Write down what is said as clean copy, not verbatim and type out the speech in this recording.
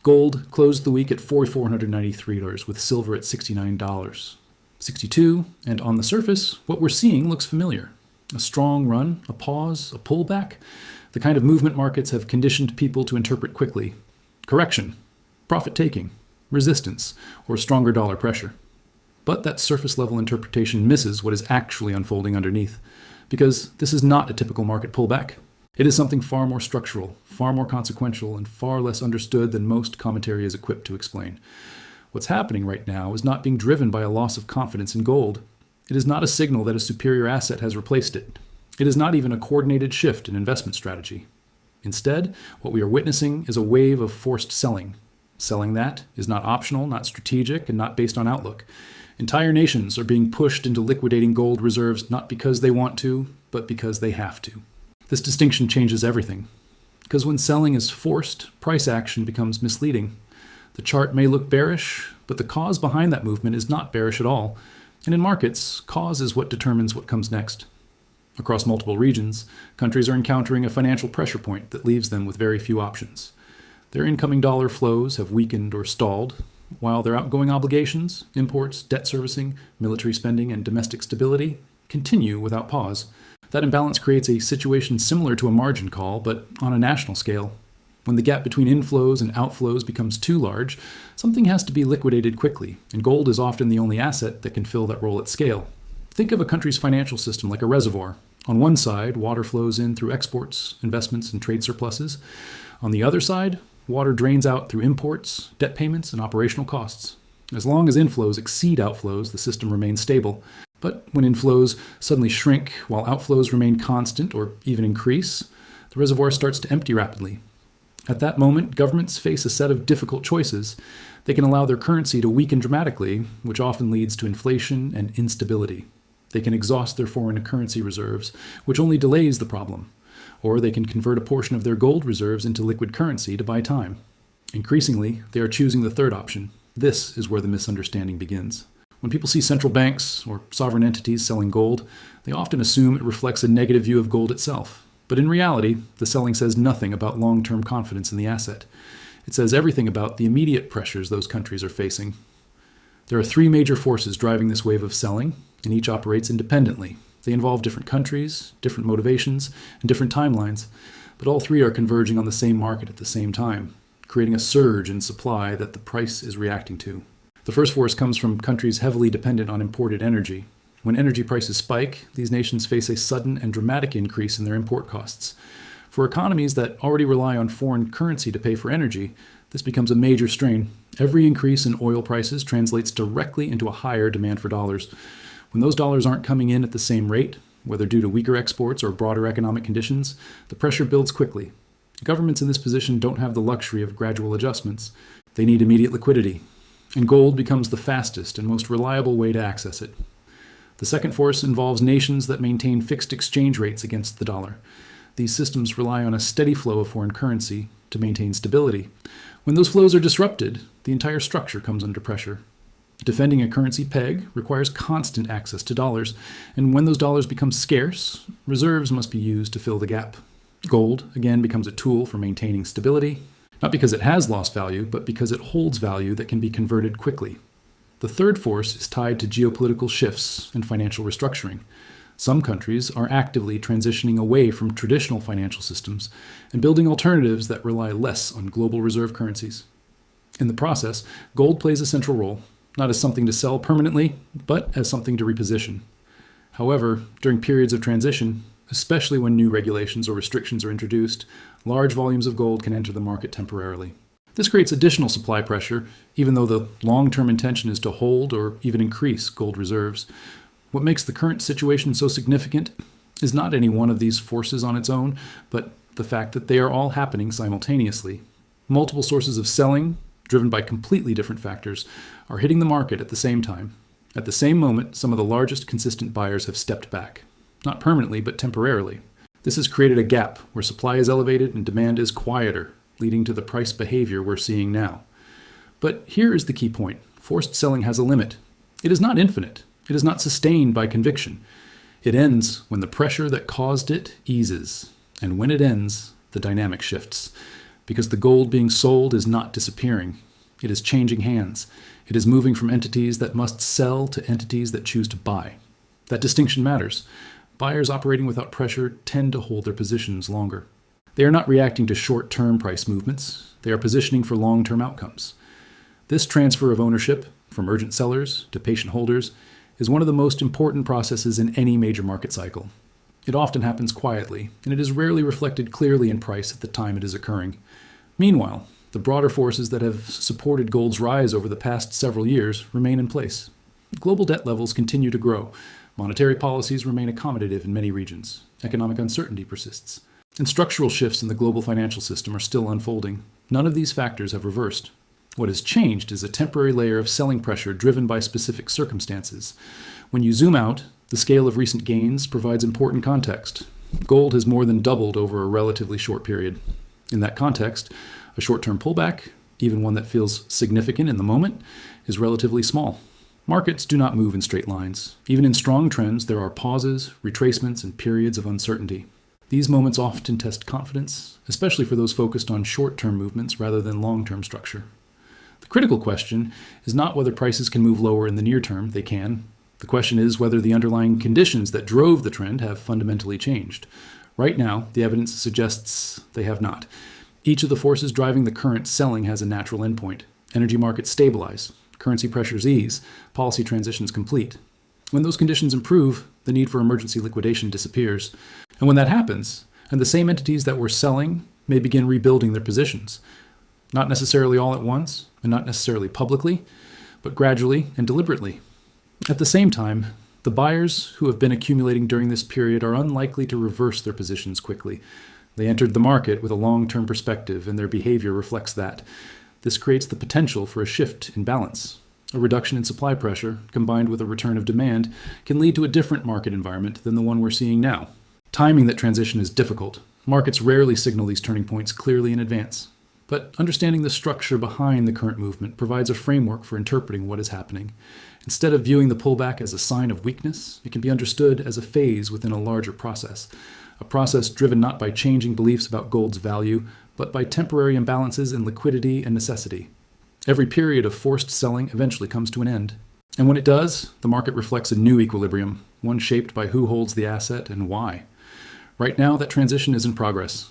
Gold closed the week at $4,493, with silver at $69.62, and on the surface, what we're seeing looks familiar. A strong run, a pause, a pullback, the kind of movement markets have conditioned people to interpret quickly. Correction, profit-taking, resistance, or stronger dollar pressure. But that surface-level interpretation misses what is actually unfolding underneath, because this is not a typical market pullback. It is something far more structural, far more consequential, and far less understood than most commentary is equipped to explain. What's happening right now is not being driven by a loss of confidence in gold. It is not a signal that a superior asset has replaced it. It is not even a coordinated shift in investment strategy. Instead, what we are witnessing is a wave of forced selling. Selling that is not optional, not strategic, and not based on outlook. Entire nations are being pushed into liquidating gold reserves not because they want to, but because they have to. This distinction changes everything. Because when selling is forced, price action becomes misleading. The chart may look bearish, but the cause behind that movement is not bearish at all. And in markets, cause is what determines what comes next. Across multiple regions, countries are encountering a financial pressure point that leaves them with very few options. Their incoming dollar flows have weakened or stalled, while their outgoing obligations, imports, debt servicing, military spending, and domestic stability continue without pause. That imbalance creates a situation similar to a margin call, but on a national scale. When the gap between inflows and outflows becomes too large, something has to be liquidated quickly, and gold is often the only asset that can fill that role at scale. Think of a country's financial system like a reservoir. On one side, water flows in through exports, investments, and trade surpluses. On the other side, water drains out through imports, debt payments, and operational costs. As long as inflows exceed outflows, the system remains stable. But when inflows suddenly shrink while outflows remain constant or even increase, the reservoir starts to empty rapidly. At that moment, governments face a set of difficult choices. They can allow their currency to weaken dramatically, which often leads to inflation and instability. They can exhaust their foreign currency reserves, which only delays the problem. Or they can convert a portion of their gold reserves into liquid currency to buy time. Increasingly, they are choosing the third option. This is where the misunderstanding begins. When people see central banks or sovereign entities selling gold, they often assume it reflects a negative view of gold itself. But in reality, the selling says nothing about long-term confidence in the asset. It says everything about the immediate pressures those countries are facing. There are three major forces driving this wave of selling, and each operates independently. They involve different countries, different motivations, and different timelines, but all three are converging on the same market at the same time, creating a surge in supply that the price is reacting to. The first force comes from countries heavily dependent on imported energy. When energy prices spike, these nations face a sudden and dramatic increase in their import costs. For economies that already rely on foreign currency to pay for energy, this becomes a major strain. Every increase in oil prices translates directly into a higher demand for dollars. When those dollars aren't coming in at the same rate, whether due to weaker exports or broader economic conditions, the pressure builds quickly. Governments in this position don't have the luxury of gradual adjustments. They need immediate liquidity, and gold becomes the fastest and most reliable way to access it. The second force involves nations that maintain fixed exchange rates against the dollar. These systems rely on a steady flow of foreign currency to maintain stability. When those flows are disrupted, the entire structure comes under pressure. Defending a currency peg requires constant access to dollars, and when those dollars become scarce, reserves must be used to fill the gap. Gold, again, becomes a tool for maintaining stability, not because it has lost value, but because it holds value that can be converted quickly. The third force is tied to geopolitical shifts and financial restructuring. Some countries are actively transitioning away from traditional financial systems and building alternatives that rely less on global reserve currencies. In the process, gold plays a central role, not as something to sell permanently, but as something to reposition. However, during periods of transition, especially when new regulations or restrictions are introduced, large volumes of gold can enter the market temporarily. This creates additional supply pressure, even though the long-term intention is to hold or even increase gold reserves. What makes the current situation so significant is not any one of these forces on its own, but the fact that they are all happening simultaneously. Multiple sources of selling, driven by completely different factors, are hitting the market at the same time. At the same moment, some of the largest consistent buyers have stepped back. Not permanently, but temporarily. This has created a gap where supply is elevated and demand is quieter, leading to the price behavior we're seeing now. But here is the key point. Forced selling has a limit. It is not infinite. It is not sustained by conviction. It ends when the pressure that caused it eases. And when it ends, the dynamic shifts. because the gold being sold is not disappearing. It is changing hands. It is moving from entities that must sell to entities that choose to buy. That distinction matters. Buyers operating without pressure tend to hold their positions longer. They are not reacting to short-term price movements. They are positioning for long-term outcomes. This transfer of ownership, from urgent sellers to patient holders, is one of the most important processes in any major market cycle. It often happens quietly, and it is rarely reflected clearly in price at the time it is occurring. Meanwhile, the broader forces that have supported gold's rise over the past several years remain in place. Global debt levels continue to grow. Monetary policies remain accommodative in many regions. Economic uncertainty persists. And structural shifts in the global financial system are still unfolding. None of these factors have reversed. What has changed is a temporary layer of selling pressure driven by specific circumstances. When you zoom out, the scale of recent gains provides important context. Gold has more than doubled over a relatively short period. In that context, a short-term pullback, even one that feels significant in the moment, is relatively small. Markets do not move in straight lines. Even in strong trends, there are pauses, retracements, and periods of uncertainty. These moments often test confidence, especially for those focused on short-term movements rather than long-term structure. The critical question is not whether prices can move lower in the near term. They can. The question is whether the underlying conditions that drove the trend have fundamentally changed. Right now, the evidence suggests they have not. Each of the forces driving the current selling has a natural endpoint. Energy markets stabilize, currency pressures ease, policy transitions complete. When those conditions improve, the need for emergency liquidation disappears. And when that happens, and the same entities that were selling may begin rebuilding their positions. Not necessarily all at once, and not necessarily publicly, but gradually and deliberately. At the same time, the buyers who have been accumulating during this period are unlikely to reverse their positions quickly. They entered the market with a long-term perspective, and their behavior reflects that. This creates the potential for a shift in balance. A reduction in supply pressure, combined with a return of demand, can lead to a different market environment than the one we're seeing now. Timing that transition is difficult. Markets rarely signal these turning points clearly in advance. But understanding the structure behind the current movement provides a framework for interpreting what is happening. Instead of viewing the pullback as a sign of weakness, it can be understood as a phase within a larger process. A process driven not by changing beliefs about gold's value, but by temporary imbalances in liquidity and necessity. Every period of forced selling eventually comes to an end. And when it does, the market reflects a new equilibrium, one shaped by who holds the asset and why. Right now, that transition is in progress.